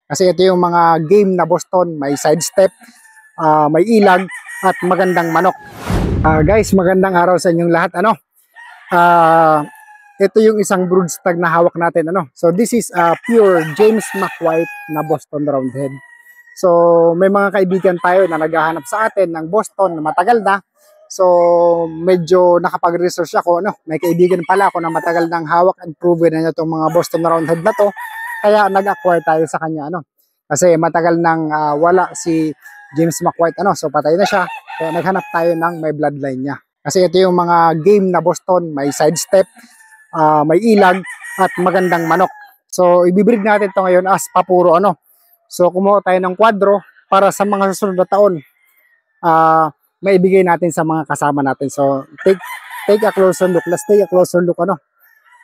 Kasi ito yung mga game na Boston, may sidestep, may ilag, at magandang manok. Guys, magandang araw sa inyong lahat. Ito yung isang broodstag na hawak natin. So this is pure James McWhite na Boston Roundhead. So may mga kaibigan tayo na naghahanap sa atin ng Boston na matagal na. So medyo nakapag-research ako. May kaibigan pala ako na matagal nang hawak and proven na itong mga Boston Roundhead na to. Kaya nag-acquire tayo sa kanya. Kasi matagal nang wala si James McWhite. So patay na siya. Kaya naghanap tayo ng may bloodline niya. Kasi ito yung mga game na Boston, may sidestep, may ilag, at magandang manok. So ibibreed natin ito ngayon as papuro. So kumuha tayo ng kwadro para sa mga susunod na taon maibigay natin sa mga kasama natin. So take a closer look. Let's take a closer look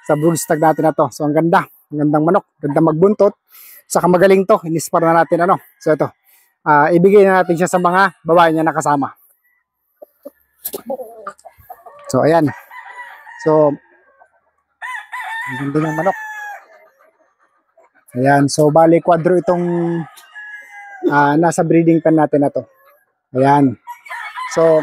sa broodstag natin na to. So ang ganda, gandang manok, ganda magbuntot. Saka magaling to, inispar na natin. So ito, ibigay na natin siya sa mga babae niya na kasama. So ayan. So ang ganda ng manok. Ayan, so bali kwadro itong nasa breeding pen natin na to. Ayan. So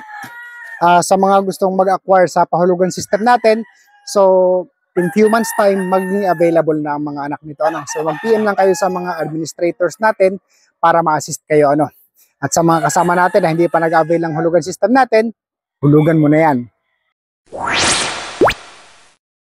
sa mga gustong mag-acquire sa pahulugan system natin, so in few months time maging available na ang mga anak nito. So mag-PM lang kayo sa mga administrators natin para ma-assist kayo. At sa mga kasama natin na hindi pa nag-avail ng hulugan system natin, hulugan mo na yan.